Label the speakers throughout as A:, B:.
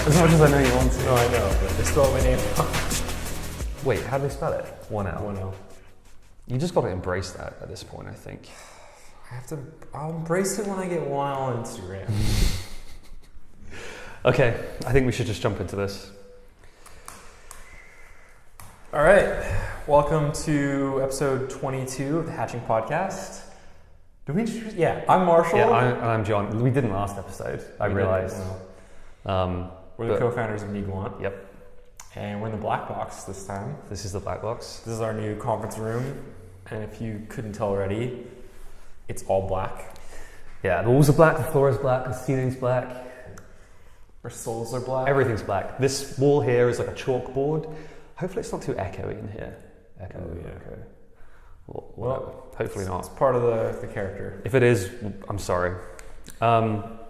A: As much as I know you want to.
B: No, I know, but they spelled my name wrong.
A: Wait, how do they spell it? One L.
B: One L.
A: You just got to embrace that at this point, I think.
B: I'll embrace it when I get one on Instagram.
A: Okay, I think we should just jump into this.
B: All right, welcome to episode 22 of the Hatching Podcast. Did we introduce? Yeah, I'm Marshall.
A: Yeah, I'm John. We didn't last episode, I realized.
B: We're the co-founders of Niguant.
A: Yep.
B: And we're in the black box this time.
A: This is the black box.
B: This is our new conference room. And if you couldn't tell already, it's all black.
A: Yeah, the walls are black, the floor is black, the ceiling's black.
B: Our souls are black.
A: Everything's black. This wall here is like a chalkboard. Hopefully it's not too echoey in here. Echo. Well, hopefully not.
B: It's part of the character.
A: If it is, I'm sorry.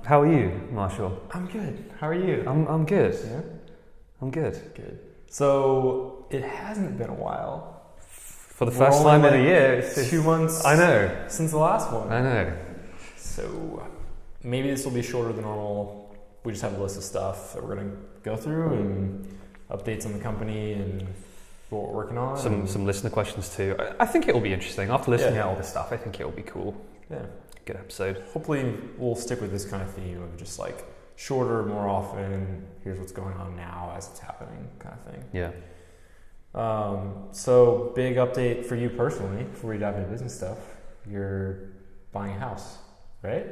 A: How are you, Marshall?
B: I'm good. How are you?
A: I'm good.
B: Yeah?
A: I'm good.
B: Good. So, it hasn't been a while.
A: For the first time in a year. It's
B: 2 months.
A: I know.
B: Since the last one.
A: I know.
B: So, maybe this will be shorter than normal. We just have a list of stuff that we're going to go through and updates on the company and what we're working on.
A: Some listener questions too. I think it will be interesting. After listening to all this stuff, I think it will be cool.
B: Yeah.
A: Good episode.
B: Hopefully we'll stick with this kind of theme of just like shorter, more often, here's what's going on now as it's happening kind of thing.
A: Yeah.
B: So big update for you personally before we dive into business stuff. You're buying a house, right?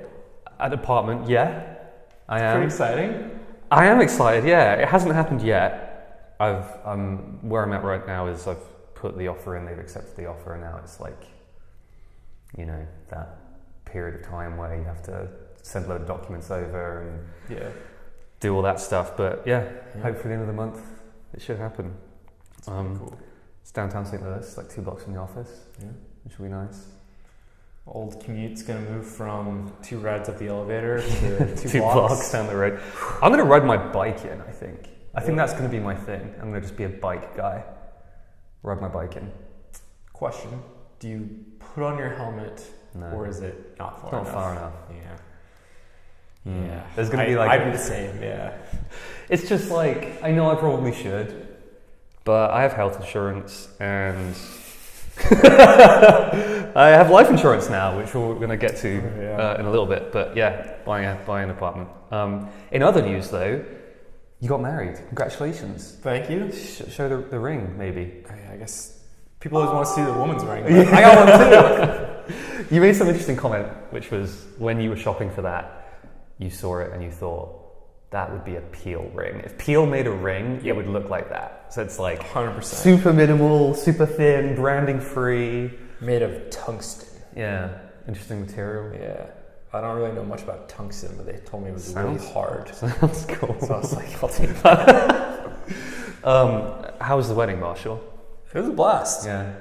A: An apartment, yeah. I am.
B: Pretty exciting.
A: I am excited, yeah. It hasn't happened yet. Where I'm at right now is I've put the offer in, they've accepted the offer, and now it's like, you know, that period of time where you have to send a load of documents over and do all that stuff. But yeah, hopefully at the end of the month it should happen.
B: Cool.
A: It's downtown St. Louis, like 2 blocks from the office, which will be nice.
B: Old commute's gonna move from 2 rides up the elevator to 2
A: 2 blocks down the road. I'm gonna ride my bike in, I think. I think that's gonna be my thing. I'm gonna just be a bike guy. Ride my bike in.
B: Question, do you put on your helmet or is it not far enough?
A: Not far enough.
B: Yeah.
A: There's gonna be like...
B: I'd be the same, yeah.
A: It's just like, I know I probably should, but I have health insurance and... I have life insurance now, which we're going to get to in a little bit. But yeah, buying an apartment. In other news, though, you got married. Congratulations!
B: Thank you.
A: Show the ring, maybe.
B: I guess people always want to see the woman's ring. I got one too.
A: You made some interesting comment, which was when you were shopping for that, you saw it and you thought that would be a Pele ring. If Pele made a ring, it would look like that. So it's like
B: 100%.
A: Super minimal, super thin, branding free.
B: Made of tungsten.
A: Yeah, interesting material.
B: Yeah. I don't really know much about tungsten, but they told me it was really hard.
A: Sounds cool.
B: So I was like, I'll take that.
A: How was the wedding, Marshall?
B: It was a blast.
A: Yeah.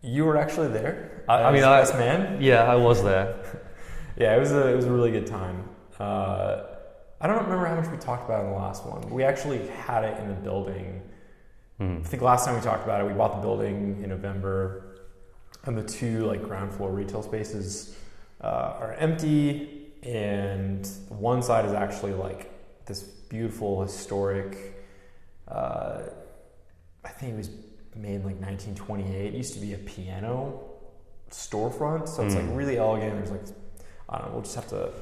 B: You were actually there.
A: I mean,
B: best man.
A: Yeah, I was there.
B: Yeah, it was a really good time. I don't remember how much we talked about in the last one. We actually had it in the building. I think last time we talked about it, we bought the building in November, and the 2 like ground floor retail spaces are empty, and one side is actually like this beautiful historic. I think it was made in like 1928. It used to be a piano storefront, so it's like really elegant. There's like, I don't know. We'll just have to.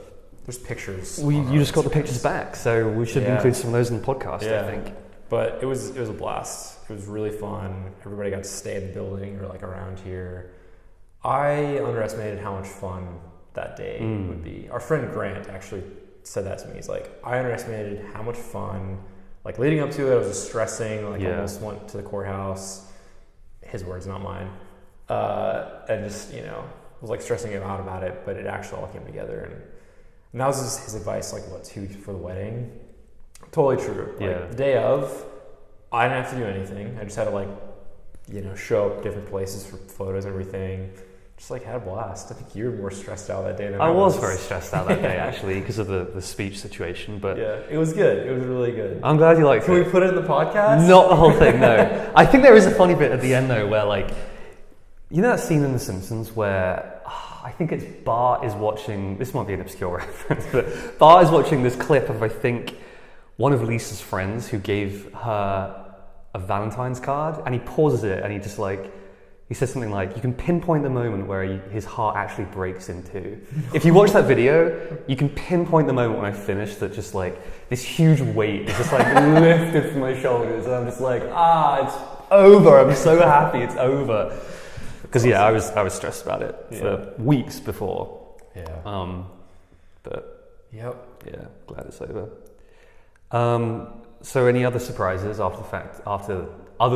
B: There's pictures.
A: You just got the pictures back, so we should include some of those in the podcast, I think.
B: But it was a blast. It was really fun. Everybody got to stay in the building or like around here. I underestimated how much fun that day would be. Our friend Grant actually said that to me. He's like, I underestimated how much fun, like leading up to it, I was just stressing, like almost went to the courthouse. His words, not mine. And just, was like stressing out about it, but it actually all came together. And that was just his advice, like 2 weeks before the wedding. Totally true. Like the day of, I didn't have to do anything. I just had to show up different places for photos and everything. Just had a blast. I think you were more stressed out that day than I was.
A: I was very stressed out that day actually because of the speech situation. But
B: yeah, it was good. It was really good.
A: I'm glad you liked it.
B: Can we put it in the podcast?
A: Not the whole thing, no. I think there is a funny bit at the end though where you know that scene in The Simpsons where I think it's Bart is watching, this might be an obscure reference, but Bart is watching this clip of I think one of Lisa's friends who gave her a Valentine's card, and he pauses it and he just like, he says something like, you can pinpoint the moment where his heart actually breaks in two. If you watch that video, you can pinpoint the moment when I finished that just like, this huge weight is just like lifted from my shoulders, and I'm just like, it's over, I'm so happy it's over. Because I was stressed about it for weeks before.
B: Yeah.
A: But
B: yep.
A: Yeah, glad it's over. So any other surprises other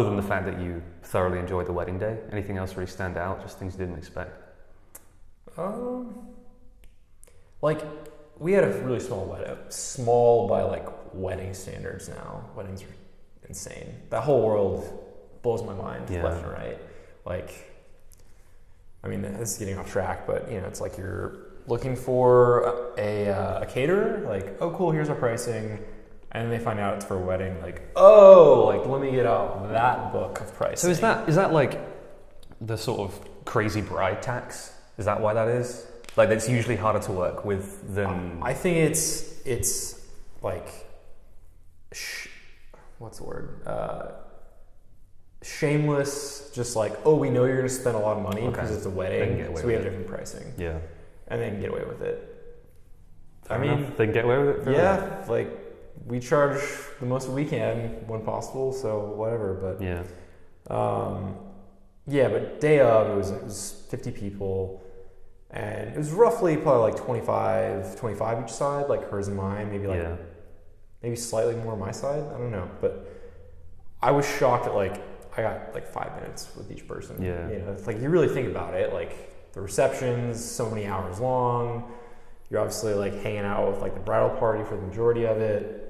A: than the fact that you thoroughly enjoyed the wedding day? Anything else really stand out? Just things you didn't expect?
B: Like, we had a really small wedding. Small by like wedding standards now. Weddings are insane. That whole world blows my mind left and right. Like, I mean, this is getting off track, but you know, it's like you're looking for a caterer, like, oh cool, here's our pricing. And then they find out it's for a wedding, like, oh, like, let me get out that book of pricing.
A: So is that like the sort of crazy bride tax? Is that why that is? Like, it's usually harder to work with than...
B: I think it's like, what's the word? Shameless, just like, oh, we know you're going to spend a lot of money because it's a wedding, so we have different pricing.
A: Yeah.
B: And they can get away with it.
A: Fair enough. They can get away with it?
B: Yeah, like... We charge the most we can when possible, so whatever. But but day of it was 50 people, and it was roughly probably like 25 each side, like hers and mine, maybe slightly more on my side. I don't know, but I was shocked at like I got like 5 minutes with each person.
A: Yeah,
B: you know, it's like you really think about it, like the reception's so many hours long. You're obviously like hanging out with like the bridal party for the majority of it.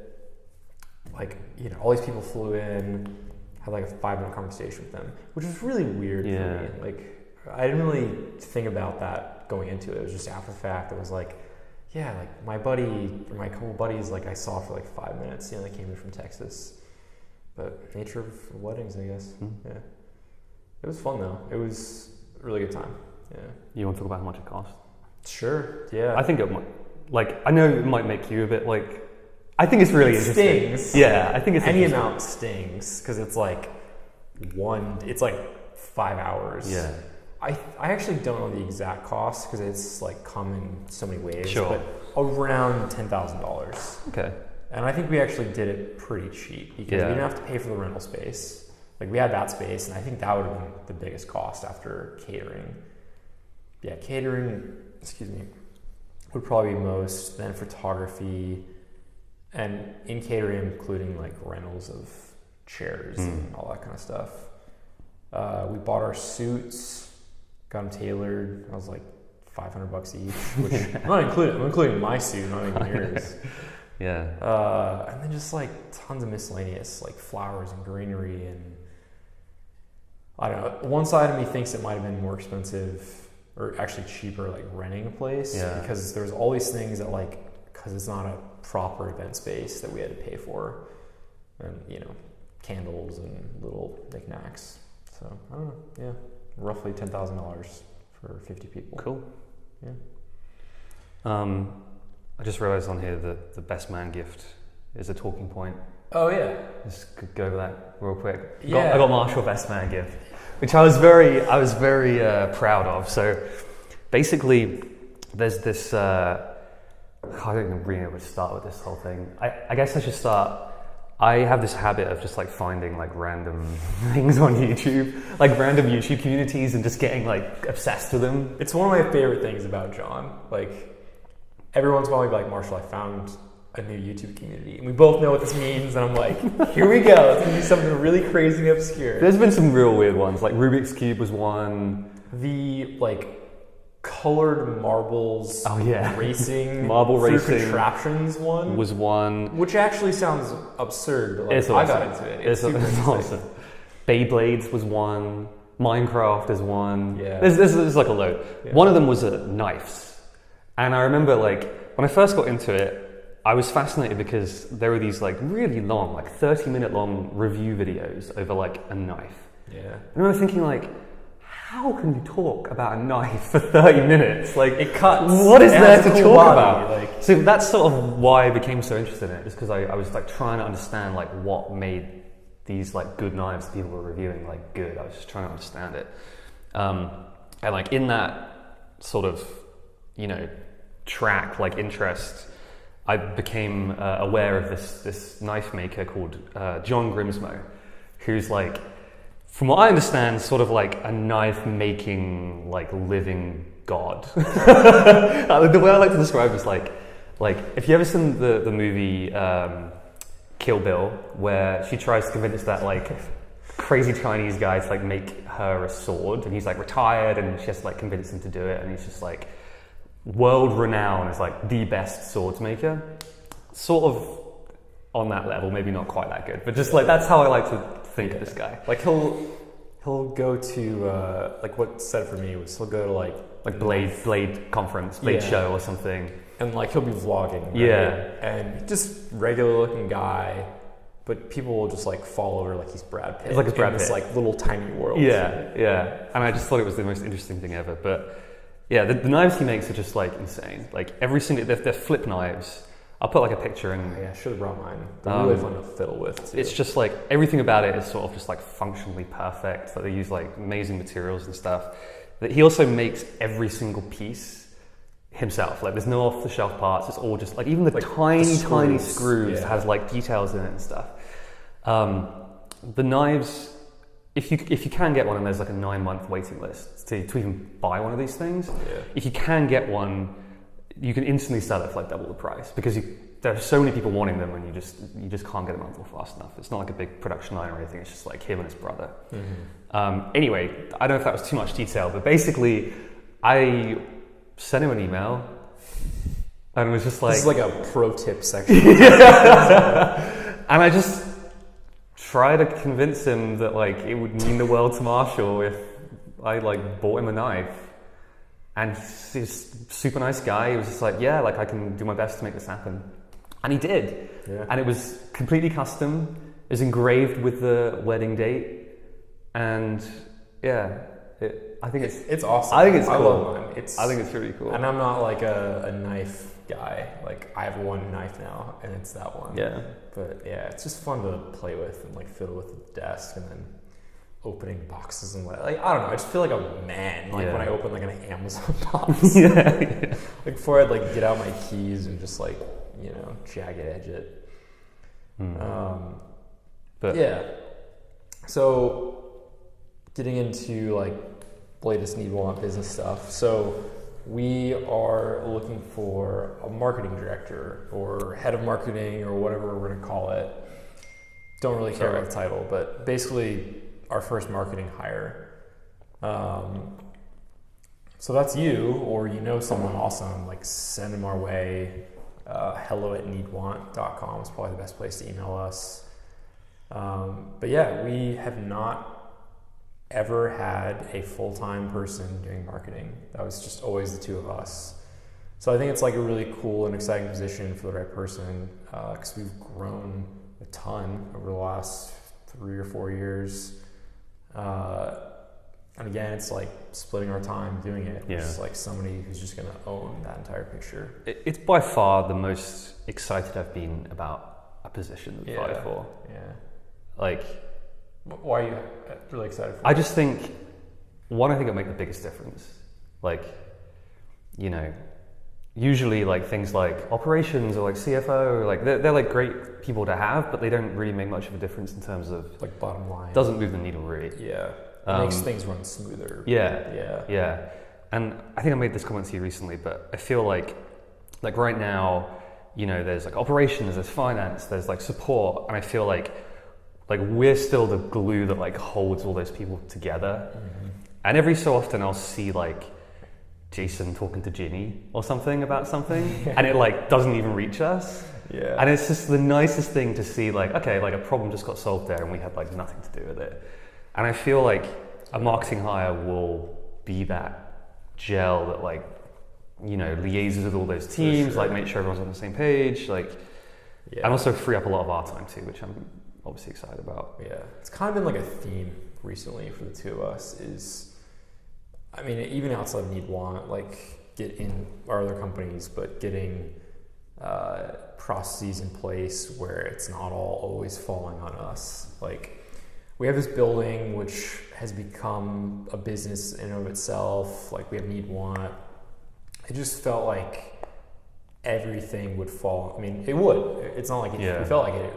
B: Like, you know, all these people flew in, had like a 5-minute conversation with them, which was really weird for me. Like, I didn't really think about that going into it. It was just after the fact. It was like, yeah, like my couple buddies, like I saw for like 5 minutes. You know, they came in from Texas. But nature of weddings, I guess. Yeah, it was fun though. It was a really good time. Yeah. You
A: want to talk about how much it cost?
B: Sure. Yeah.
A: I think it might. Like, I know it might make you a bit like. I think it's really interesting.
B: Stings.
A: Yeah, I think it's
B: any amount stings because it's like 5 hours.
A: Yeah.
B: I actually don't know the exact cost because it's like come in so many ways.
A: Sure.
B: But around $10,000.
A: Okay.
B: And I think we actually did it pretty cheap because we didn't have to pay for the rental space. Like we had that space, and I think that would have been the biggest cost after catering. Yeah, catering. Excuse me. Would probably be most. Then photography. And in catering, including like rentals of chairs and all that kind of stuff. We bought our suits, got them tailored. I was like $500 each, which I'm including my suit, not even yours.
A: Yeah.
B: And then just like tons of miscellaneous, like flowers and greenery, and I don't know. One side of me thinks it might have been more expensive, or actually cheaper, like renting a place, because there's all these things that like. Because it's not a proper event space that we had to pay for, and you know, candles and little knickknacks. So I don't know. Yeah, roughly $10,000 for 50 people.
A: Cool.
B: Yeah.
A: I just realized on here that the best man gift is a talking point.
B: Oh yeah.
A: Just go over that real quick.
B: Yeah.
A: I got Marshall best man gift, which I was very proud of. So basically, there's this. I don't even really know where to start with this whole thing. I guess I should start. I have this habit of just like finding like random things on YouTube, like random YouTube communities, and just getting like obsessed with them.
B: It's one of my favorite things about John. Like every once in a while, he'll be like, "Marshall, I found a new YouTube community," and we both know what this means. And I'm like, "Here we go. It's gonna be something really crazy and obscure."
A: There's been some real weird ones. Like Rubik's Cube was one.
B: The like. Colored marbles racing
A: marble racing
B: contraptions one
A: was one,
B: which actually sounds absurd, but like,
A: awesome.
B: I got into it. It's
A: awesome. Beyblades was one. Minecraft is one.
B: Yeah,
A: there's like a load. Yeah. One of them was knives, and I remember like when I first got into it, I was fascinated because there were these like really long, like 30-minute long review videos over like a knife.
B: Yeah,
A: I remember thinking like, how can you talk about a knife for 30 minutes? Like,
B: it cuts.
A: What is there to
B: cool
A: talk
B: body,
A: about?
B: like-
A: So that's sort of why I became so interested in it, just because I was like trying to understand like what made these like good knives people were reviewing like good. I was just trying to understand it. And like in that sort of, track, like interest, I became aware of this knife maker called John Grimsmo, who's like, from what I understand, sort of like a knife making like living god. The way I like to describe it is like if you ever seen the movie Kill Bill, where she tries to convince that like crazy Chinese guy to like make her a sword, and he's like retired, and she has to like convince him to do it, and he's just like world renowned as like the best swords maker, sort of on that level, maybe not quite that good, but just like that's how I like to think of this guy.
B: Like he'll go to like what set it for me was he'll go to like
A: Blade conference, Blade show or something,
B: and like he'll be vlogging, right? And just regular looking guy, but people will just like fall over like he's Brad Pitt.
A: It's like it's Brad Pitt.
B: This like little tiny world.
A: Yeah. And I just thought it was the most interesting thing ever. But yeah, the knives he makes are just like insane. Like every single, they're flip knives. I'll put like a picture in.
B: Oh, yeah, I should have brought mine. They're really fun to fiddle with too.
A: It's just like everything about it is sort of just like functionally perfect. Like they use like amazing materials and stuff. That he also makes every single piece himself. Like there's no off the shelf parts. It's all just like even the like tiny screws has like details in it and stuff. The knives, if you can get one, and there's like a 9-month waiting list to even buy one of these things.
B: Yeah.
A: If you can get one, you can instantly sell it for like double the price, because there are so many people wanting them, and you just can't get them out fast enough. It's not like a big production line or anything. It's just like him and his brother. Mm-hmm. Anyway, I don't know if that was too much detail, but basically, I sent him an email and was just like,
B: this is like a pro tip section.
A: And I just try to convince him that like it would mean the world to Marshall if I like bought him a knife. And he's a super nice guy. He was just like, yeah, like I can do my best to make this happen. And he did. Yeah. And it was completely custom. It was engraved with the wedding date. And yeah, I think it's
B: awesome.
A: I think it's cool.
B: I love mine.
A: I think it's really cool.
B: And I'm not like a knife guy. Like I have one knife now, and it's that one.
A: Yeah.
B: But yeah, it's just fun to play with and like fiddle with the desk, and then opening boxes and like I don't know. I just feel like a man when I open like an Amazon box. Like before I'd like get out my keys and just like jagged edge it. But yeah. So getting into like latest need want business stuff. So we are looking for a marketing director or head of marketing or whatever we're going to call it. Don't really care about the title, but basically our first marketing hire. So that's you, or someone awesome, like send them our way. hello@needwant.com is probably the best place to email us. But yeah, we have not ever had a full-time person doing marketing. That was just always the two of us. So I think it's like a really cool and exciting position for the right person, because we've grown a ton over the last 3 or 4 years. And again, it's like splitting our time doing it.
A: Yeah.
B: It's like somebody who's just going to own that entire picture.
A: It's by far the most excited I've been about a position that we've applied for.
B: Yeah.
A: Like,
B: why are you really excited for
A: I just think, one, I think it'll make the biggest difference. Like, usually like things like operations or like CFO, like they're like great people to have, but they don't really make much of a difference in terms of
B: like bottom line.
A: Doesn't move the needle really.
B: Yeah. It makes things run smoother.
A: Yeah. And I think I made this comment to you recently, but I feel like right now, there's like operations, there's finance, there's like support, and I feel like we're still the glue that like holds all those people together. Mm-hmm. And every so often I'll see like Jason talking to Ginny or something about something, and it like doesn't even reach us.
B: Yeah.
A: And it's just the nicest thing to see, like, okay, like a problem just got solved there and we had like nothing to do with it. And I feel like a marketing hire will be that gel that like, liaises with all those teams, like make sure everyone's on the same page, like, and also free up a lot of our time too, which I'm obviously excited about.
B: Yeah. It's kind of been like a theme recently for the two of us is, I mean, even outside of need want, like get in our other companies, but getting processes in place where it's not all always falling on us. Like we have this building which has become a business in and of itself. Like we have need want. It just felt like everything would fall. I mean, it would. It's not like it felt like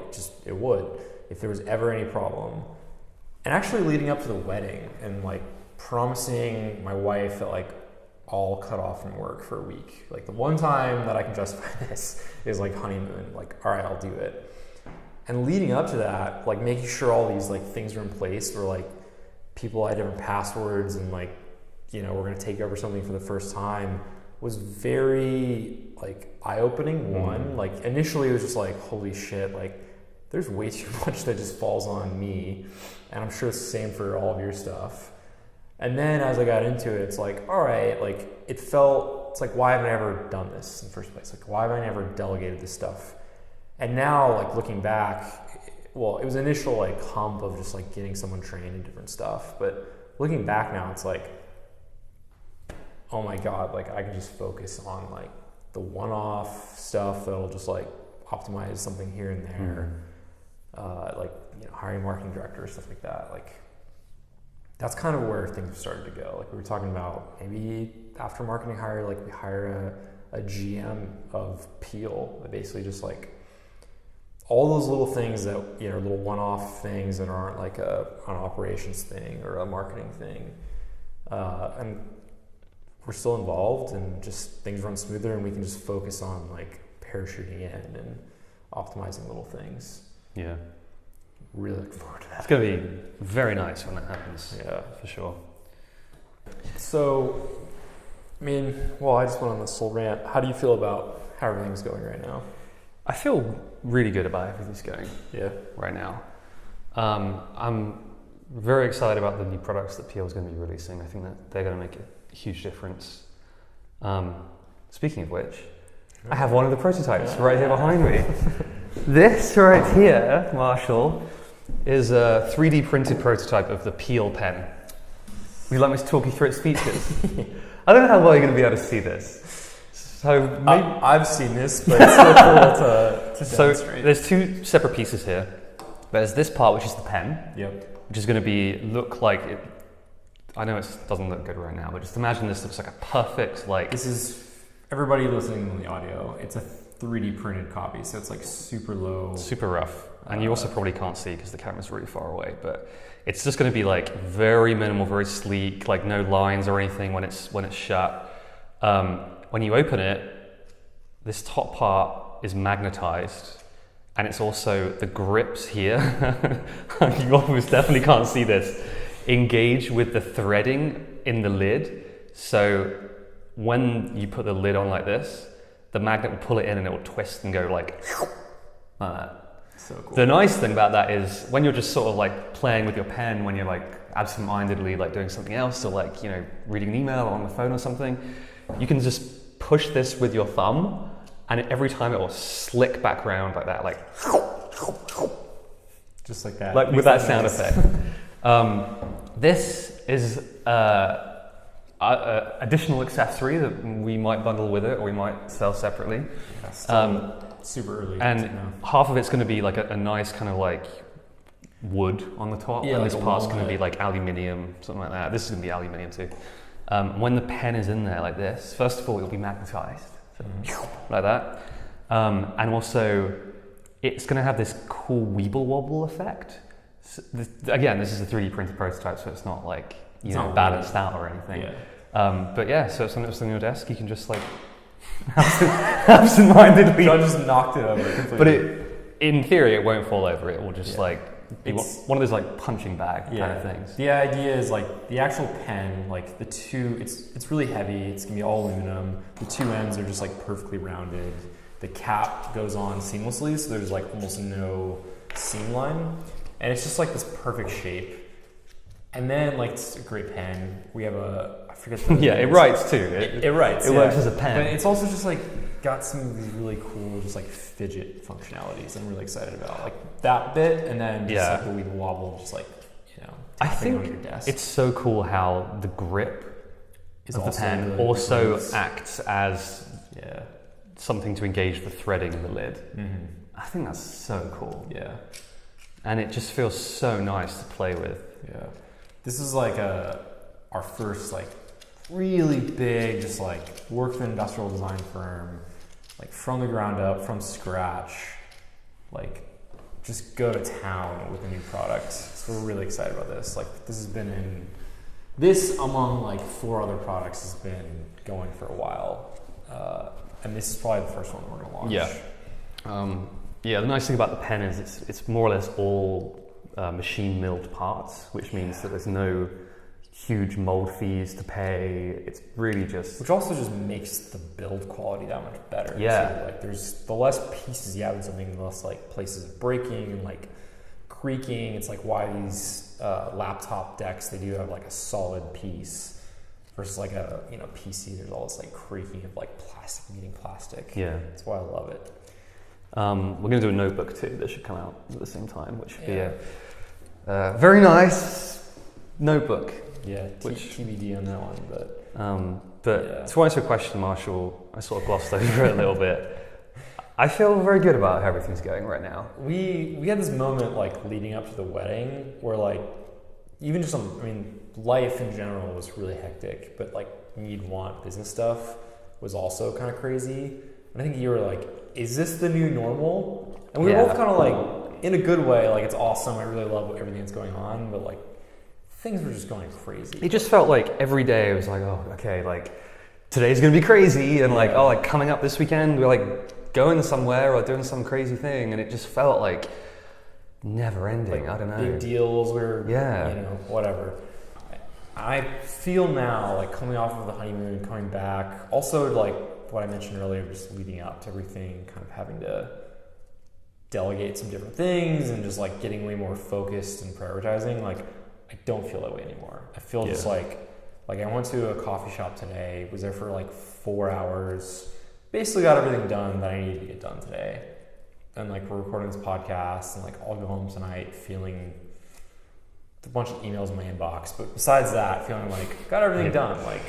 B: it would if there was ever any problem. And actually leading up to the wedding and like promising my wife that like I'll cut off from work for a week. Like the one time that I can justify this is like honeymoon. Like, all right, I'll do it. And leading up to that, like making sure all these like things are in place where like people had different passwords and like, you know, we're going to take over something for the first time was very like eye-opening. One, like initially it was just like, holy shit, like there's way too much that just falls on me. And I'm sure it's the same for all of your stuff. And then as I got into it, it's like, all right, like it's like, why haven't I ever done this in the first place? Like, why have I never delegated this stuff? And now, like looking back, well, it was initial like hump of just like getting someone trained in different stuff. But looking back now, it's like, oh my God, like I can just focus on like the one-off stuff that'll just like optimize something here and there. Like, you know, hiring marketing director, stuff like that. Like, that's kind of where things have started to go. Like we were talking about maybe after marketing hire, like we hire a GM of Peel that basically just like all those little things that, you know, little one-off things that aren't like an operations thing or a marketing thing. And we're still involved and just things run smoother and we can just focus on like parachuting in and optimizing little things.
A: Yeah.
B: Really looking forward to that.
A: It's going to be very nice when that happens. Yeah, for sure.
B: So, I mean, well, I just went on this whole rant. How do you feel about how everything's going right now?
A: I feel really good about everything's going right now. I'm very excited about the new products that PL is going to be releasing. I think that they're going to make a huge difference. Speaking of which, I have one of the prototypes right here behind me. This right here, Marshall, is a 3D printed prototype of the Pele Pen. Would you like me to talk you through its features? I don't know how well you're going to be able to see this. So maybe
B: I've seen this, but it's so cool to
A: so
B: demonstrate.
A: There's two separate pieces here. There's this part, which is the pen, which is going to look like it. I know it doesn't look good right now, but just imagine this looks like a perfect
B: This is everybody listening on the audio. It's a 3D printed copy, so it's like super low,
A: super rough, and you also probably can't see because the camera's really far away. But it's just going to be like very minimal, very sleek, like no lines or anything when it's shut. When you open it, this top part is magnetized, and it's also the grips here. You almost definitely can't see this. Engage with the threading in the lid, so when you put the lid on like this, the magnet will pull it in and it will twist and go like that.
B: So cool.
A: The nice thing about that is when you're just sort of like playing with your pen, when you're like absent-mindedly like doing something else or like, you know, reading an email or on the phone or something, you can just push this with your thumb and every time it will slick back around like that, like
B: just like that.
A: Like with that sound effect. This is additional accessory that we might bundle with it or we might sell separately.
B: Yeah, still super early.
A: And half of it's going to be like a nice kind of like wood on the top, and this part's going to be like aluminium, something like that. This is going to be aluminium too. When the pen is in there like this, first of all, it'll be magnetized, so like that. And also, it's going to have this cool weeble wobble effect. So again, this is a 3D printed prototype, so it's not like balanced out or anything. But yeah, so it's on your desk. You can just like absent-mindedly.
B: I just knocked it over completely.
A: But in theory, it won't fall over. It will just be one of those like punching bag kind of things.
B: The idea is like the actual pen, like the two, it's really heavy. It's gonna be all aluminum. The two ends are just like perfectly rounded. The cap goes on seamlessly, so there's like almost no seam line, and it's just like this perfect shape. And then, like, it's a great pen. We have I forget the name.
A: It writes too.
B: It writes.
A: It works as a pen.
B: But it's also just, like, got some of these really cool, just, like, fidget functionalities I'm really excited about. Like, that bit, and then just, like, the weeble wobble, just, like, you know, tapping on your desk.
A: It's so cool how the grip
B: is
A: of the
B: also
A: pen
B: the
A: also
B: grease.
A: acts as something to engage the threading in the lid.
B: Mm-hmm.
A: I think that's so cool.
B: Yeah.
A: And it just feels so nice to play with.
B: Yeah. This is like our first like really big, just like work for an industrial design firm, like from the ground up, from scratch, like just go to town with a new product. So we're really excited about this. Like this among like 4 other products has been going for a while. And this is probably the first one we're gonna launch.
A: Yeah. The nice thing about the pen is it's more or less all machine milled parts, which means that there's no huge mold fees to pay. It's really just...
B: Which also just makes the build quality that much better.
A: Yeah.
B: Too. Like there's the less pieces you have in something, the less like places of breaking and like creaking. It's like why these laptop decks, they do have like a solid piece versus like a PC. There's all this like creaking of like plastic meeting plastic.
A: Yeah.
B: That's why I love it.
A: We're going to do a notebook too that should come out at the same time, which should be a very nice notebook.
B: Yeah, TBD on that one,
A: but to answer your question, Marshall, I sort of glossed over it a little bit. I feel very good about how everything's going right now.
B: We had this moment like leading up to the wedding where like even just life in general was really hectic, but like need want business stuff was also kind of crazy. And I think you were like, is this the new normal? And we were both kind of like, in a good way, like it's awesome, I really love everything that's going on, but like things were just going crazy.
A: It just felt like every day it was like, oh, okay, like today's gonna be crazy, and like, oh, like coming up this weekend, we're like going somewhere or doing some crazy thing, and it just felt like never ending.
B: Like
A: I don't know.
B: Big deals, whatever. I feel now like coming off of the honeymoon, coming back, also like what I mentioned earlier, just leading up to everything, kind of having to delegate some different things and just like getting way more focused and prioritizing. Like I don't feel that way anymore. I feel just like I went to a coffee shop today, was there for like 4 hours, basically got everything done that I needed to get done today. And like we're recording this podcast, and like I'll go home tonight feeling a bunch of emails in my inbox, but besides that, feeling like got everything done. Like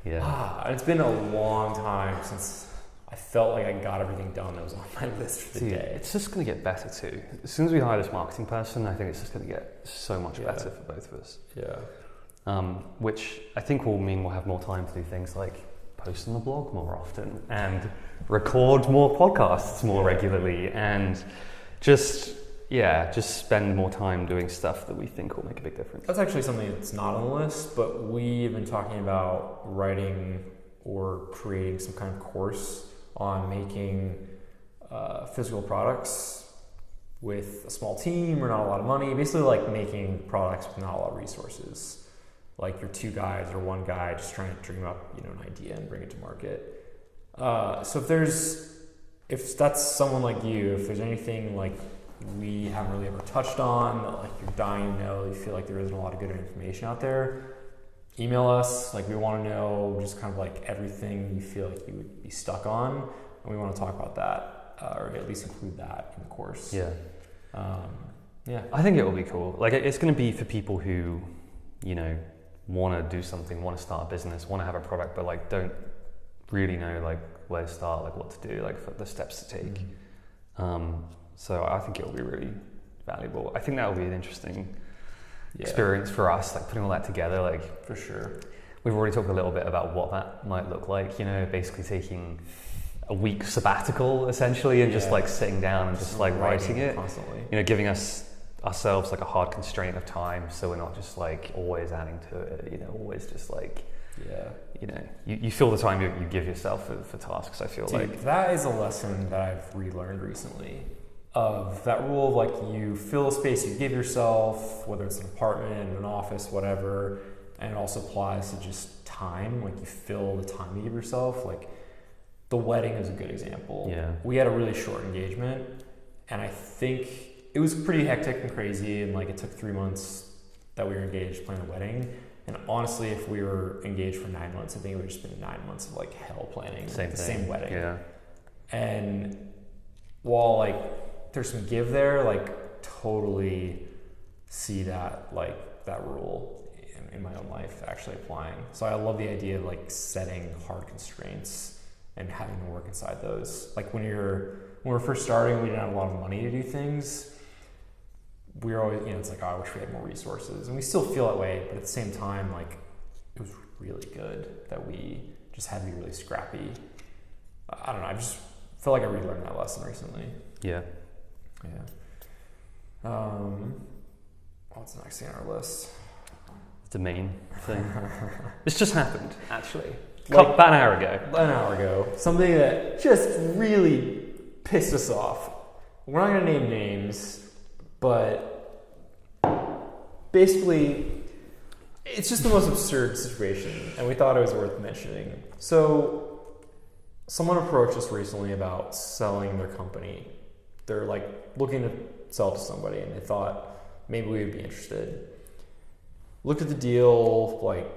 B: it's been a long time since I felt like I got everything done that was on my list for the day. It's
A: just going to get better too. As soon as we hire this marketing person, I think it's just going to get so much better for both of us.
B: Yeah.
A: Which I think will mean we'll have more time to do things like post on the blog more often and record more podcasts more regularly, and just spend more time doing stuff that we think will make a big difference.
B: That's actually something that's not on the list, but we've been talking about writing or creating some kind of course on making physical products with a small team or not a lot of money. Basically like making products with not a lot of resources. Like you're 2 guys or 1 guy just trying to dream up an idea and bring it to market. So if that's someone like you, if there's anything like we haven't really ever touched on, that like you're dying to know, you feel like there isn't a lot of good information out there, email us. Like we want to know just kind of like everything you feel like you would be stuck on, and we want to talk about that, or at least include that in the course.
A: I think it will be cool. Like it's going to be for people who want to do something, want to start a business, want to have a product, but like don't really know like where to start, like what to do, like the steps to take. So I think it will be really valuable. I think that will be an interesting experience for us, like putting all that together, like
B: for sure.
A: We've already talked a little bit about what that might look like, basically taking a week sabbatical essentially and just like sitting down and just like writing it constantly. Giving ourselves like a hard constraint of time, so we're not just like always adding to it, always just like you feel the time you give yourself for tasks. I feel like
B: that is a lesson that I've relearned recently, of that rule of like you fill a space you give yourself, whether it's an apartment, an office, whatever, and it also applies to just time. Like you fill the time you give yourself. Like the wedding is a good example. We had a really short engagement, and I think it was pretty hectic and crazy, and like it took 3 months that we were engaged to plan the wedding. And honestly, if we were engaged for 9 months, I think it would have just been 9 months of like hell planning same wedding. And while like there's some give there, like totally see that like that rule. in my own life actually applying. So I love the idea of like setting hard constraints and having to work inside those. Like when we were first starting, we didn't have a lot of money to do things. We were always, it's like, oh, I wish we had more resources. And we still feel that way, but at the same time, like, it was really good that we just had to be really scrappy. I don't know, I just felt like I relearned that lesson recently.
A: Yeah.
B: What's the next thing on our list?
A: Domain thing. This just happened, actually.
B: Like,
A: about an hour ago.
B: An hour ago. Something that just really pissed us off. We're not going to name names, but basically, it's just the most absurd situation, and we thought it was worth mentioning. So, someone approached us recently about selling their company. They're like looking to sell to somebody, and they thought maybe we would be interested. Looked at the deal, like,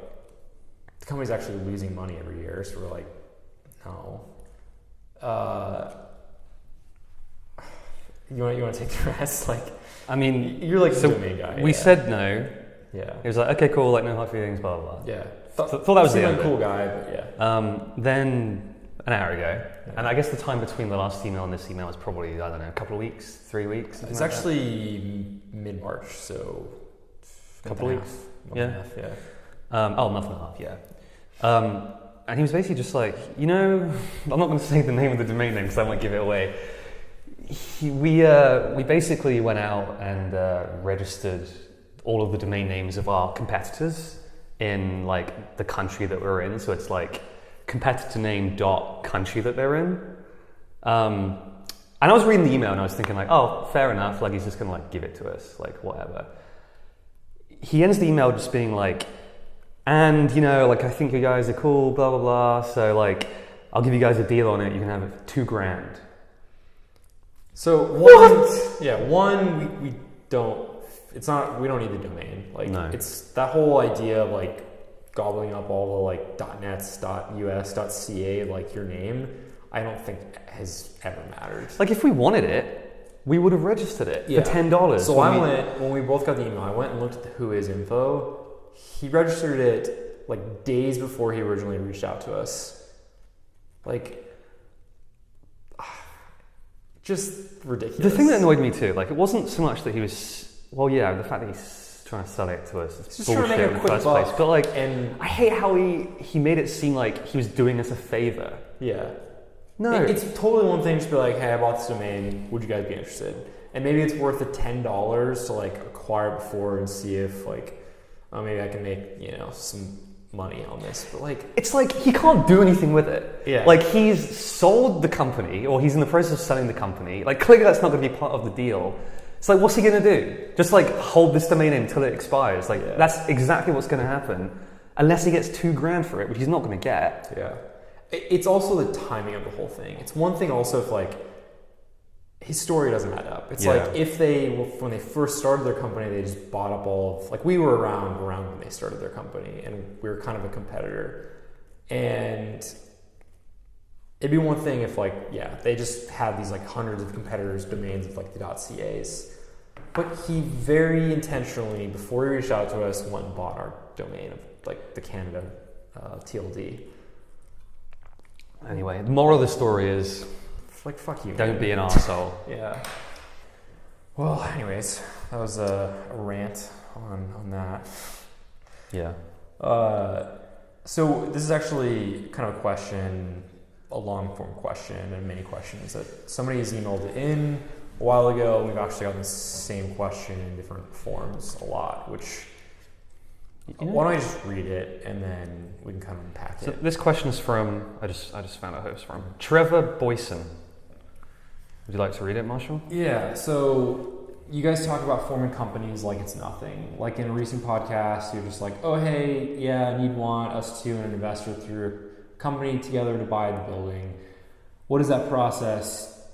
B: the company's actually losing money every year, so we're like, no. You want to take the rest? Like,
A: I mean,
B: you're like
A: so
B: the domain guy.
A: We said no.
B: Yeah.
A: He was like, okay, cool, like no hard feelings, blah blah blah.
B: Yeah.
A: Thought that was the
B: like
A: end.
B: A cool guy, but yeah.
A: Then an hour ago, and I guess the time between the last email and this email was probably, I don't know, a couple of weeks, 3 weeks.
B: It's like actually mid-March, so
A: a couple of weeks.
B: Yeah.
A: Month and a half, yeah. And he was basically just like, I'm not going to say the name of the domain name because I might give it away. We basically went out and registered all of the domain names of our competitors in like the country that we're in. So it's like competitor name dot country that they're in. And I was reading the email and I was thinking like, oh, fair enough. Like he's just going to like give it to us, like whatever. He ends the email just being like, and like I think you guys are cool, blah blah blah. So like I'll give you guys a deal on it. You can have it for $2,000.
B: So we don't. It's not. We don't need the domain. Like
A: no.
B: It's that whole idea of like gobbling up all the like .nets, .us, .ca, like your name. I don't think has ever mattered.
A: Like if we wanted it, we would have registered it for $10.
B: So when we both got the email, I went and looked at the whois info. He registered it like days before he originally reached out to us. Like, just ridiculous.
A: The thing that annoyed me too, like it wasn't so much that he was, the fact that he's trying to sell it to us is
B: just
A: bullshit in the first place. But like,
B: and
A: I hate how he made it seem like he was doing us a favor.
B: Yeah.
A: No.
B: It's totally one thing to be like, hey, I bought this domain, would you guys be interested? And maybe it's worth the $10 to like acquire it before and see if like, maybe I can make, some money on this. But like,
A: it's like he can't do anything with it.
B: Yeah.
A: Like he's sold the company or he's in the process of selling the company. Like clearly that's not going to be part of the deal. It's like, what's he going to do? Just like hold this domain name until it expires. Like that's exactly what's going to happen unless he gets $2,000 for it, which he's not going to get.
B: Yeah. It's also the timing of the whole thing. It's one thing also if like his story doesn't add up. It's like if when they first started their company, they just bought up all of, like we were around when they started their company and we were kind of a competitor. And it'd be one thing if they just had these like hundreds of competitors' domains of like the .cas. But he very intentionally, before he reached out to us, went and bought our domain of like the Canada TLD.
A: Anyway, the moral of the story is,
B: like, fuck you.
A: Don't be an arsehole.
B: Yeah. Well, anyways, that was a rant on that.
A: Yeah.
B: So this is actually kind of a question, a long form question and many questions that somebody has emailed in a while ago. We've actually gotten the same question in different forms a lot, which why don't I just read it and then we can kind of unpack it.
A: This question is from, I just found out who it's from. Trevor Boyson. Would you like to read it, Marshall?
B: Yeah, so you guys talk about forming companies like it's nothing. Like in a recent podcast, you're just like, oh, hey, yeah, need want us to and an investor through a company together to buy the building. What is that process?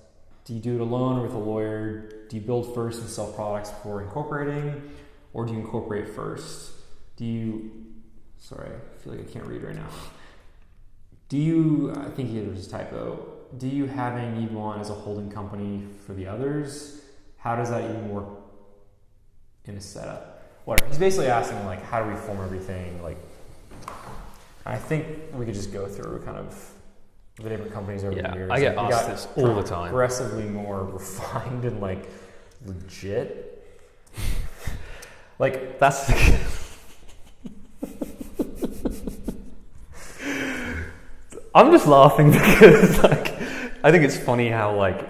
B: Do you do it alone or with a lawyer? Do you build first and sell products before incorporating? Or do you incorporate first? Sorry, I feel like I can't read right now. I think there's a typo. Do you have any need one as a holding company for the others? How does that even work in a setup? whatever. He's basically asking like, how do we form everything? Like, I think we could just go through kind of the different companies over the years.
A: I get asked this all the time.
B: Progressively more refined and like legit. Like
A: That's I'm just laughing because like I think it's funny how like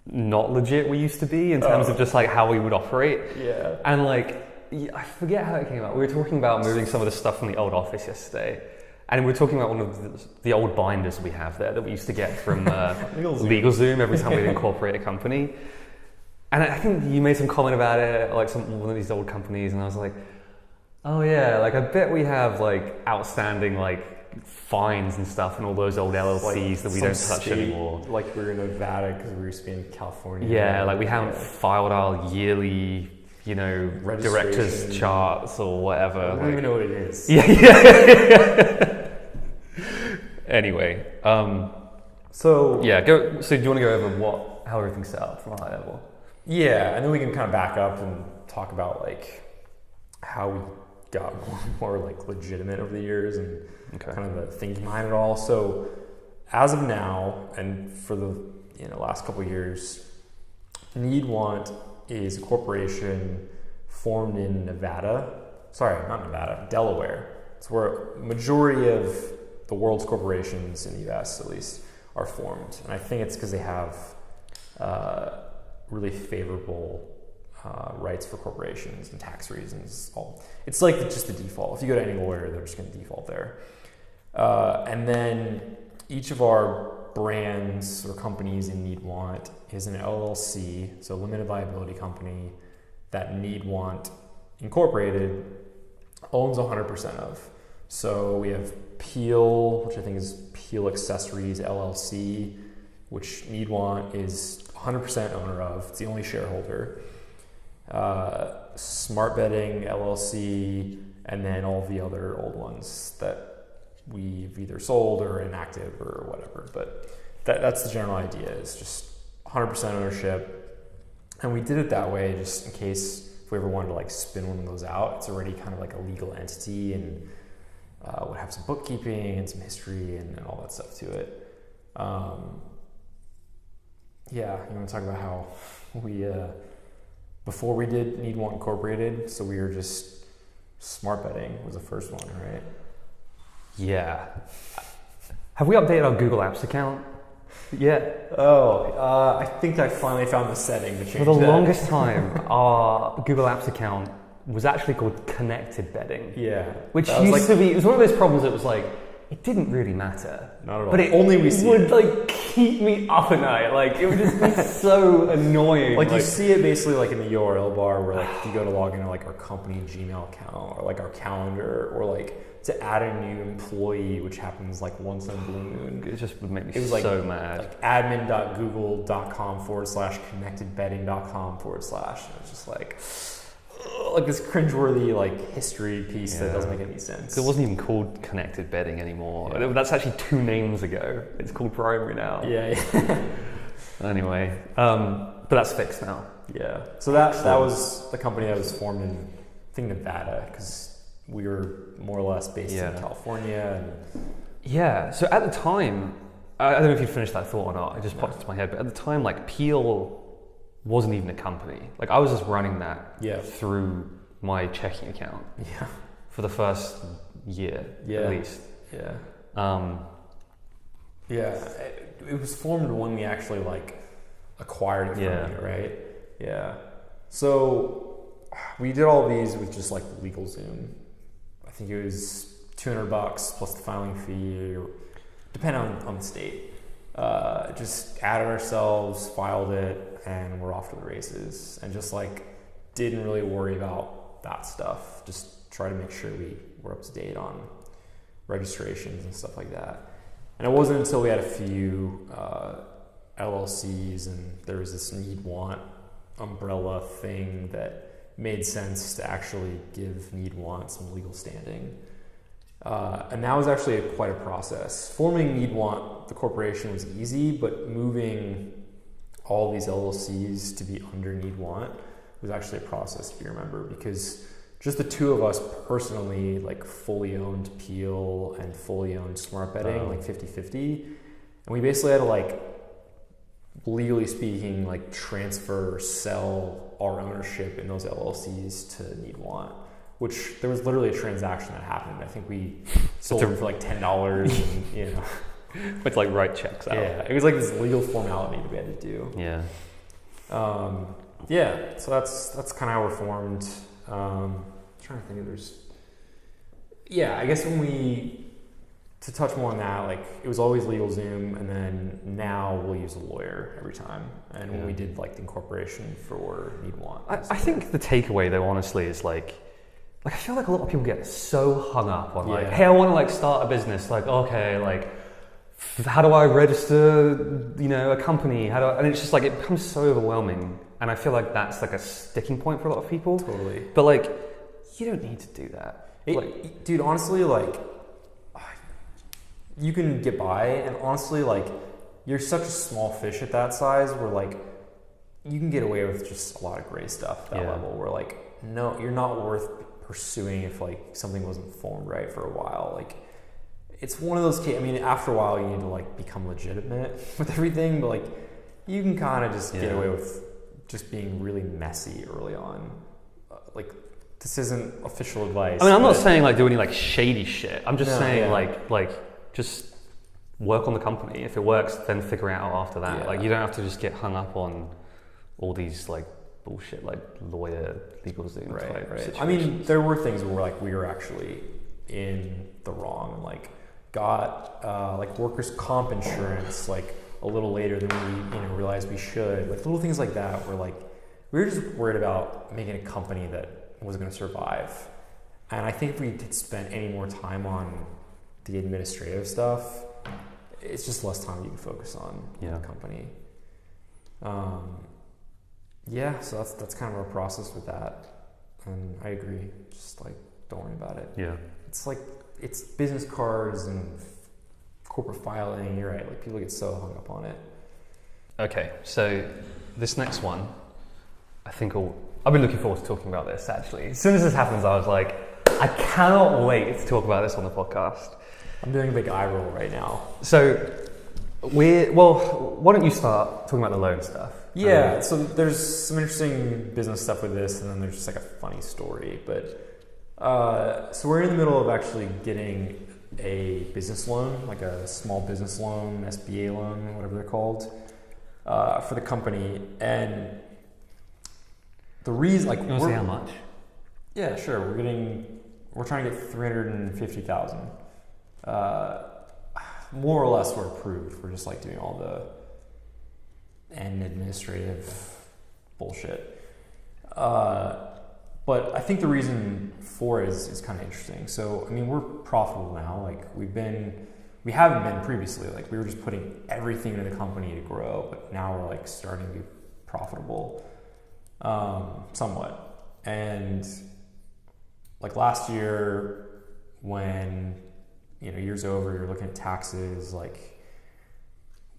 A: not legit we used to be in terms of just like how we would operate.
B: Yeah.
A: And like I forget how it came out. We were talking about moving some of the stuff from the old office yesterday. And we were talking about one of the old binders we have there that we used to get from LegalZoom every time we'd incorporate a company. And I think you made some comment about it, like one of these old companies, and I was like, oh yeah, like I bet we have like outstanding like fines and stuff and all those old LLCs like that we don't touch anymore.
B: Like we were in Nevada because we used to be in California.
A: Yeah, like we haven't filed our yearly, director's charts or whatever.
B: I don't even know what it is.
A: Yeah. Anyway,
B: so
A: do you want to go over how everything's set up from a high level?
B: Yeah, and then we can kind of back up and talk about like how we got more like legitimate over the years and kind of the thinking behind it all. So as of now, and for the last couple of years, NeedWant is a corporation formed in Delaware. It's where majority of the world's corporations in the US at least are formed. And I think it's because they have really favorable rights for corporations and tax reasons. It's like just the default. If you go to any lawyer, they're just going to default there. And then each of our brands or companies in NeedWant is an LLC, so a limited liability company that NeedWant Incorporated owns 100% of. So we have Peel, which I think is Peel Accessories LLC, which NeedWant is 100% owner of. It's the only shareholder. Smart Betting LLC, and then all the other old ones that we've either sold or inactive or whatever. But that's the general idea, is just 100% ownership. And we did it that way just in case if we ever wanted to like spin one of those out, it's already kind of like a legal entity and would have some bookkeeping and some history and all that stuff to it. You want to talk about how we, before we did NeedWant Incorporated, so we were just Smart Betting was the first one, right?
A: Yeah. Have we updated our Google Apps account yet?
B: I think I finally found the setting to change that.
A: For the longest time, our Google Apps account was actually called Connected Betting.
B: Yeah.
A: Which used to be, it was one of those problems that was like, it didn't really matter.
B: Not at all.
A: But it would like keep me up at night. Like it would just be so annoying.
B: Like you see it basically like in the URL bar where like if you go to log into like our company Gmail account or like our calendar or like to add a new employee, which happens like once on Blue Moon.
A: It just would make me
B: so
A: like, mad.
B: Like admin.google.com/connectedbetting.com/. And it's just like this cringeworthy like history piece that doesn't make any sense.
A: It wasn't even called Connected Betting anymore. Yeah. That's actually 2 names ago. It's called Primary now.
B: Yeah.
A: Anyway, but that's fixed now.
B: Yeah. So that was the company that was formed in, I think, Nevada, because we were more or less based in California.
A: Yeah. So at the time, I don't know if you finished that thought or not. It just popped into my head. But at the time, like Peel wasn't even a company. Like I was just running that through my checking account for the first year at least.
B: It was formed when we actually like acquired it from you, right? Yeah. So we did all these with just like LegalZoom. I think it was $200 plus the filing fee, or depending on the state. Just added ourselves, filed it, and we're off to the races, and just like didn't really worry about that stuff. Just try to make sure we were up to date on registrations and stuff like that. And it wasn't until we had a few LLCs and there was this NeedWant umbrella thing that made sense to actually give NeedWant some legal standing. And that was actually quite a process. Forming NeedWant, the corporation, was easy, but moving all these LLCs to be under NeedWant was actually a process to be remembered, because just the two of us personally, like, fully owned Peel and fully owned Smart Betting, like 50-50. And we basically had to, like, legally speaking, like, transfer or sell our ownership in those LLCs to Need Want, which there was literally a transaction that happened. I think we sold them for like $10 and, you know.
A: It's like write checks out.
B: Yeah, it was like this legal formality that we had to do.
A: Yeah.
B: Yeah, so that's kind of how we're formed. I'm trying to think if there's... Yeah, I guess to touch more on that, like, it was always LegalZoom, and then now we'll use a lawyer every time. And when we did, like, the incorporation for Need Want.
A: I think the takeaway, though, honestly, is like I feel like a lot of people get so hung up on like, hey, I want to like start a business. Like, okay, like, how do I register, you know, a company? And it's just like, it becomes so overwhelming. And I feel like that's like a sticking point for a lot of people.
B: Totally.
A: But like, you don't need to do that.
B: Dude, honestly, like, you can get by, and honestly, like, you're such a small fish at that size where, like, you can get away with just a lot of gray stuff at that level where, like, no, you're not worth pursuing if, like, something wasn't formed right for a while. Like, it's one of those cases, I mean, after a while you need to, like, become legitimate with everything, but, like, you can kind of just get away with just being really messy early on. Like, this isn't official advice.
A: I mean, I'm not saying, like, do any, like, shady shit. I'm just saying, like, just work on the company. If it works, then figure it out after that.
B: Yeah.
A: Like, you don't have to just get hung up on all these, like, bullshit, like, lawyer, LegalZoom type situations.
B: I mean, there were things where, like, we were actually in the wrong, and, like, got, like, workers' comp insurance, like, a little later than we, you know, realized we should. Like, little things like that where, like, we were just worried about making a company that was going to survive. And I think if we had spent any more time on the administrative stuff, it's just less time you can focus on the company. So that's kind of our process with that. And I agree. Just, like, don't worry about it.
A: Yeah.
B: It's like, it's business cards and corporate filing. You're right. Like, people get so hung up on it.
A: Okay, so this next one, I think I've been looking forward to talking about this, actually. As soon as this happens, I was like, I cannot wait to talk about this on the podcast.
B: I'm doing a big eye roll right now.
A: So, why don't you start talking about the loan stuff?
B: Yeah, so there's some interesting business stuff with this, and then there's just, like, a funny story. But so we're in the middle of actually getting a business loan, like a small business loan, SBA loan, whatever they're called, for the company. And the reason, like,
A: you want to say how much?
B: Yeah, sure. We're trying to get $350,000. More or less, we're approved. We're just, like, doing all the administrative bullshit. But I think the reason for it is kind of interesting. So, I mean, we're profitable now. Like, we haven't been previously. Like, we were just putting everything into the company to grow, but now we're, like, starting to be profitable, somewhat. And, like, last year, when, you know, year's over, you're looking at taxes, like,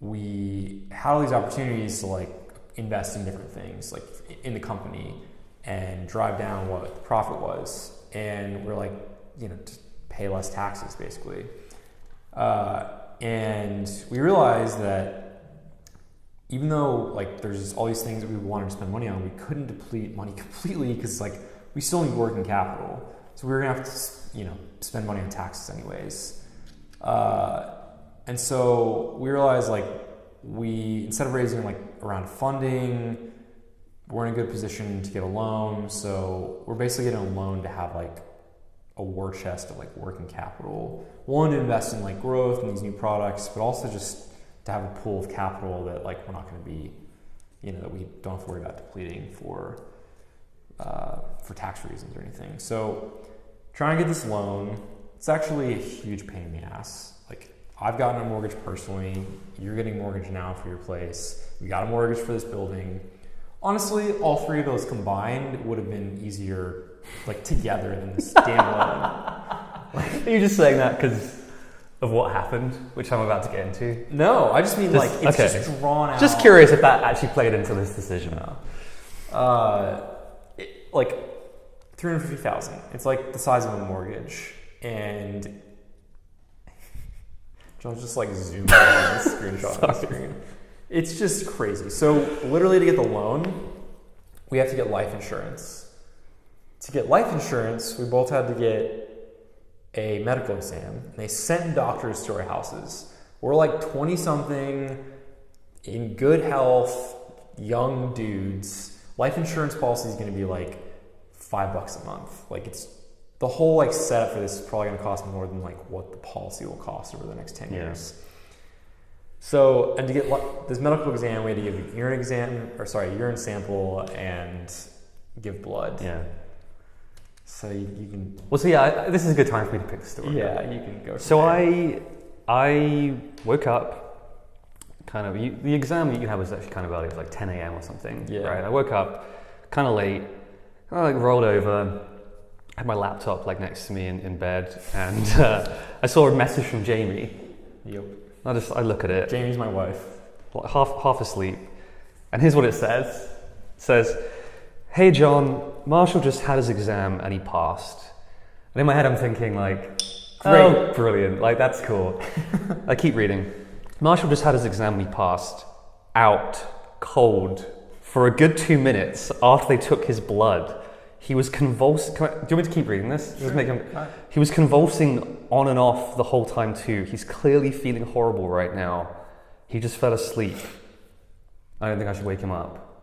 B: we had all these opportunities to, like, invest in different things, like, in the company, and drive down what the profit was. And we're like, you know, just pay less taxes, basically. And we realized that even though, like, there's all these things that we wanted to spend money on, we couldn't deplete money completely because, like, we still need working capital. So we were gonna have to, you know, spend money on taxes anyways. And so we realized, like, instead of raising, like, around funding, we're in a good position to get a loan. So we're basically getting a loan to have, like, a war chest of, like, working capital. One, to invest in, like, growth and these new products, but also just to have a pool of capital that, like, we're not going to be, you know, that we don't have to worry about depleting for tax reasons or anything. So trying to get this loan, it's actually a huge pain in the ass. Like, I've gotten a mortgage personally. You're getting a mortgage now for your place. We got a mortgage for this building. Honestly, all three of those combined would have been easier, like, together than this damn loan.
A: Are you just saying that because of what happened, which I'm about to get into?
B: No, I just mean, like, it's just drawn out.
A: Just curious if that actually played into this decision.
B: like $350,000. It's like the size of a mortgage, and John's just like zooming on the screenshot on the screen. It's just crazy. So literally, to get the loan, we have to get life insurance. To get life insurance, we both had to get a medical exam. And they sent doctors to our houses. We're like 20-something, in good health, young dudes. Life insurance policy is going to be like $5 a month. Like it's the whole like setup for this is probably going to cost more than like what the policy will cost over the next 10 years. So, and to get this medical exam, we had to give a urine sample and give blood.
A: Yeah.
B: So you can.
A: Well, so yeah, this is a good time for me to pick the story.
B: Yeah, you can go.
A: So I woke up, kind of, the exam that you had was actually kind of early. It was like 10 a.m. or something.
B: Yeah.
A: Right. I woke up kind of late. I like rolled over, had my laptop like next to me in bed, and I saw a message from Jamie.
B: Yep.
A: I look at it.
B: Jamie's my wife.
A: Like half asleep, and here's what it says. It says, "Hey John, Marshall just had his exam and he passed." And in my head I'm thinking like, oh, brilliant, like that's cool. I keep reading. "Marshall just had his exam and he passed. Out, cold, for a good 2 minutes after they took his blood. He was convulsing." Do you want me to keep reading this?
B: Sure.
A: He was convulsing on and off the whole time too. He's clearly feeling horrible right now. He just fell asleep. I don't think I should wake him up.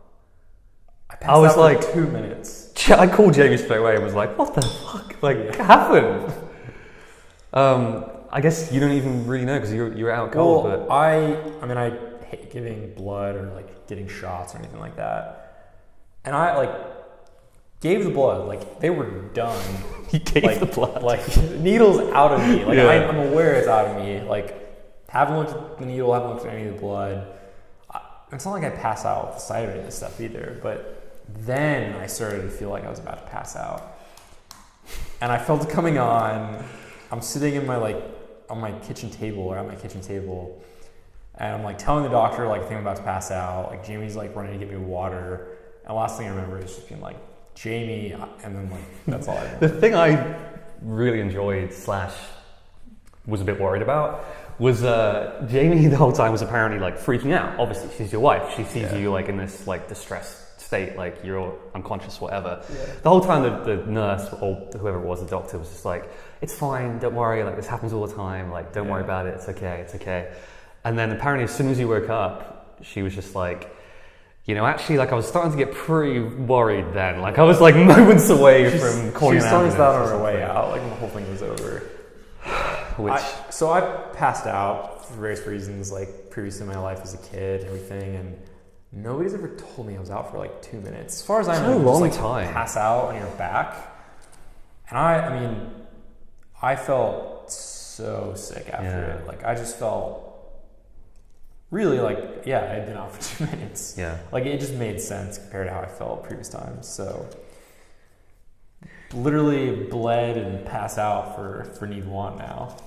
B: I was like 2 minutes.
A: I called Jamie straight away and was like, what the fuck? Like, happened? I guess you don't even really know because you're out cold.
B: Well,
A: but
B: I hate giving blood or like getting shots or anything like that. And I like gave the blood, like they were done.
A: You gave the blood.
B: Like needle's out of me. Like I'm aware it's out of me. Like haven't looked at the needle, haven't looked at any of the blood. It's not like I pass out with the sight of any of this stuff either, but then I started to feel like I was about to pass out. And I felt it coming on. I'm sitting in my on my kitchen table or at my kitchen table, and I'm like telling the doctor like I think I'm about to pass out. Like Jamie's like running to get me water. And the last thing I remember is just being like, Jamie, and then like that's all I remember.
A: The thing I really enjoyed / was a bit worried about was Jamie the whole time was apparently like freaking out. Obviously, she's your wife. She sees you like in this like distressed state, like you're unconscious, whatever. Yeah. The whole time the nurse or whoever it was, the doctor was just like, it's fine, don't worry, like this happens all the time, like don't worry about it, it's okay. And then apparently as soon as you woke up, she was just like, actually, like I was starting to get pretty worried then. Like I was like moments away from calling an ambulance. She was telling us
B: that on her way out, like when the whole thing was over. So I passed out for various reasons, like previous in my life as a kid, everything, and nobody's ever told me I was out for like 2 minutes. As far as I know,
A: a long
B: just,
A: time.
B: Pass out on your back, and I mean, I felt so sick after it. Like I just felt really like, I had been out for 2 minutes.
A: Yeah.
B: Like it just made sense compared to how I felt previous times. So literally bled and pass out for need want now.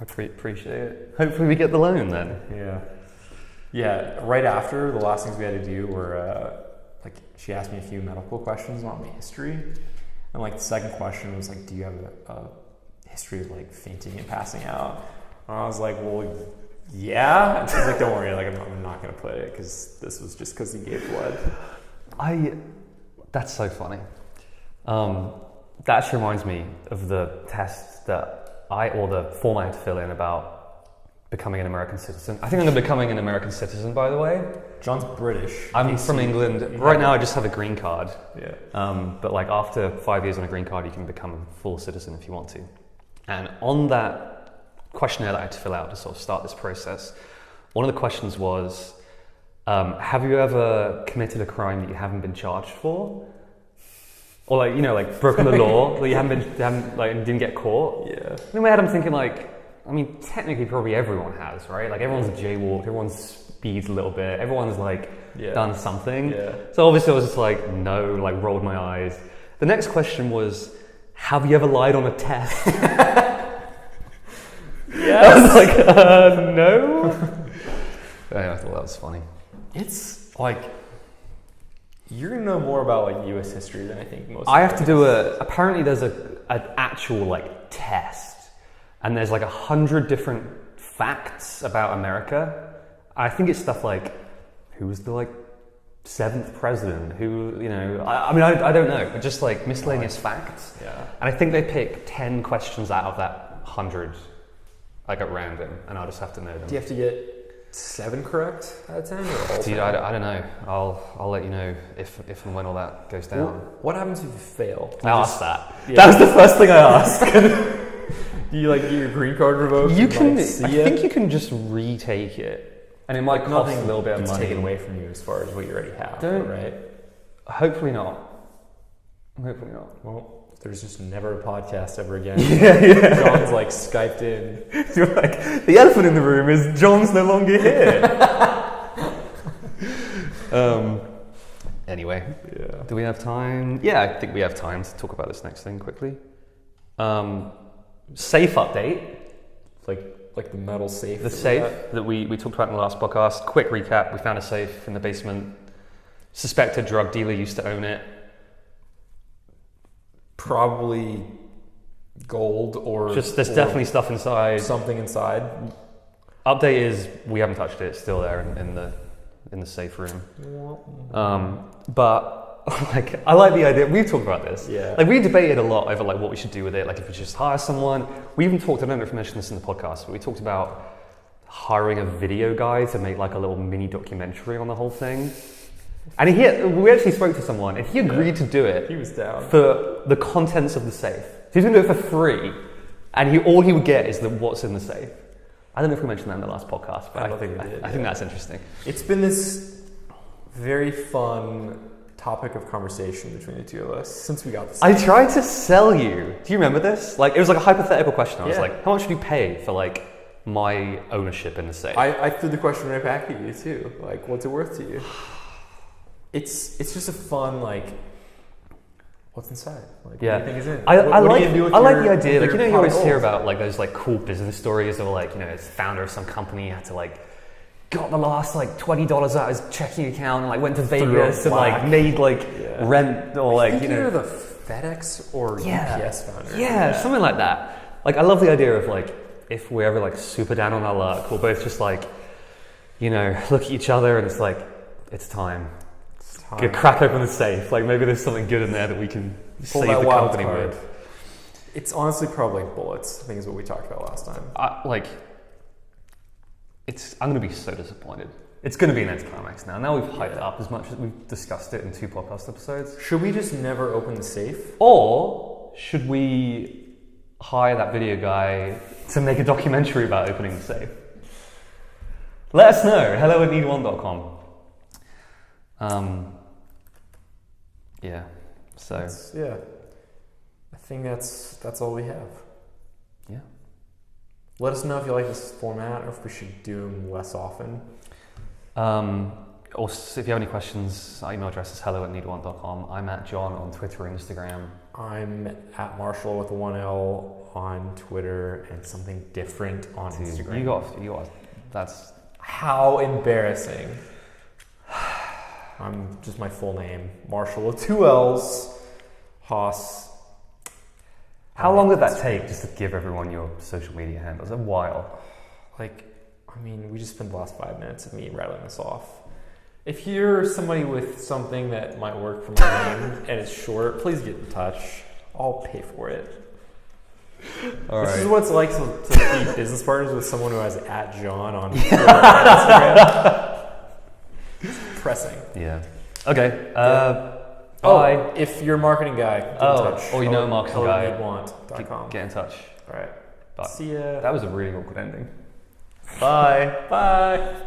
A: I appreciate it. Hopefully we get the loan then.
B: Yeah. Yeah. Right after, the last things we had to do were like she asked me a few medical questions about my history. And like the second question was like, do you have a history of like fainting and passing out? And I was like, well, yeah. And she's like, don't worry, like I'm not gonna put it because this was just because he gave blood.
A: That's so funny. That actually reminds me of the test that or the form I had to fill in about becoming an American citizen. I think I'm becoming an American citizen, by the way.
B: John's British.
A: I'm from England. Right now I just have a green card.
B: Yeah.
A: But like after 5 years on a green card, you can become a full citizen if you want to. And on that questionnaire that I had to fill out to sort of start this process, one of the questions was, have you ever committed a crime that you haven't been charged for? Or like, like broken the law that you didn't get caught?
B: Yeah.
A: In my head I'm thinking like, I mean, technically probably everyone has, right? Like everyone's jaywalked, everyone's speeds a little bit, everyone's like done something.
B: Yeah.
A: So obviously I was just like, no, like rolled my eyes. The next question was, have you ever lied on a test?
B: Yes.
A: I was like, no. Anyway, I thought that was funny.
B: It's like, You're gonna know more about like U.S. history than I think most.
A: I have to do apparently there's an actual like test, and there's like 100 different facts about America. I think it's stuff like, who was the like 7th president? Who, you know, I mean, I don't know, but just like miscellaneous facts.
B: Yeah.
A: And I think they pick 10 questions out of that 100, like at random, and I'll just have to know them.
B: Do you have to get 7 correct out of 10? Or all
A: Dude,
B: 10?
A: I don't know. I'll let you know if and when all that goes down.
B: Well, what happens if you fail?
A: I asked that.
B: Yeah.
A: That was the first thing I asked.
B: Do you like get your green card revoked?
A: You
B: and,
A: can.
B: like, see
A: I
B: it?
A: think you can just retake it, and it might cost a little bit of
B: gets
A: money.
B: taken away from you as far as what you already have.
A: Don't-
B: right?
A: Hopefully not. Hopefully not.
B: Well, there's just never a podcast ever again.
A: Yeah.
B: John's like Skyped in.
A: You're like, the elephant in the room is John's no longer here. Anyway,
B: Yeah.
A: do we have time? Yeah, I think we have time to talk about this next thing quickly. Safe update.
B: Like the metal safe.
A: The safe that we talked about in the last podcast. Quick recap: we found a safe in the basement. Suspected drug dealer used to own it.
B: Probably gold or
A: There's
B: or
A: definitely stuff inside.
B: something inside.
A: Update is we haven't touched it. It's still there in the safe room. But like, I like the idea. We've talked about this.
B: Yeah.
A: Like, we debated a lot over like what we should do with it. Like, if we just hire someone. We even talked. I don't know if I mentioned this in the podcast, but we talked about hiring a video guy to make like a little mini documentary on the whole thing. And we actually spoke to someone, and he agreed to do it.
B: He was down.
A: For the contents of the safe. So he's going to do it for free, and all he would get is what's in the safe. I don't know if we mentioned that in the last podcast, but
B: I don't think we did.
A: I think that's interesting.
B: It's been this very fun topic of conversation between the two of us since we got this.
A: I tried to sell you. Do you remember this? Like, it was like a hypothetical question. I was
B: Yeah.
A: like, how much would you pay for like my ownership in the safe?
B: I threw the question right back at you too. Like, what's it worth to you? It's just a fun like. What's inside? Like,
A: Yeah.
B: what do you think is in?
A: I
B: What are
A: like
B: you gonna do with
A: I like
B: your-
A: the idea. Like,
B: with
A: you know,
B: your
A: you always
B: pot of
A: hear
B: gold?
A: about like those like cool business stories of like, you know, it's founder of some company had to like got the last like $20 out of his checking account and like went to Vegas and like made like
B: Yeah.
A: rent or like,
B: I think
A: you know,
B: you're the FedEx or UPS founder.
A: Yeah, something like that. Like, I love the idea of like, if we're ever like super down on our luck, we'll both just like, you know, look at each other and it's like, it's time. Crack open the safe. Like, maybe there's something good in there that we can
B: Pull
A: save
B: that
A: the
B: wild
A: company
B: card.
A: with.
B: It's honestly probably bullets. I think is what we talked about last time.
A: I'm going to be so disappointed. It's going to be an anticlimax now. Now we've hyped it
B: Yeah.
A: up as much as we've discussed it in 2 podcast episodes.
B: Should we just never open the safe?
A: Or should we hire that video guy to make a documentary about opening the safe? Let us know. hello@needone.com. Yeah. So
B: Yeah. I think that's all we have.
A: yeah.
B: Let us know if you like this format or if we should do them less often.
A: Also, if you have any questions, our email address is hello@needone.com. I'm at John on Twitter and Instagram.
B: I'm at Marshall with a 1L on Twitter and something different on
A: Dude,
B: Instagram.
A: you got. That's
B: How embarrassing. I'm just my full name. Marshall with 2 L's. Haas.
A: How long did that take just to give everyone your social media handles? A while.
B: Like, I mean, we just spent the last 5 minutes of me rattling this off. If you're somebody with something that might work for my name and it's short, please get in touch. I'll pay for it.
A: All
B: This
A: right.
B: is what it's like to be business partners with someone who has @John on Twitter and Instagram. It's depressing.
A: Yeah. Okay. Bye.
B: If you're a marketing guy, get in touch.
A: or you know a marketing guy,
B: helloneedwant.com.
A: get in touch.
B: All right.
A: Bye.
B: See ya.
A: That was a really awkward ending.
B: Bye. Bye.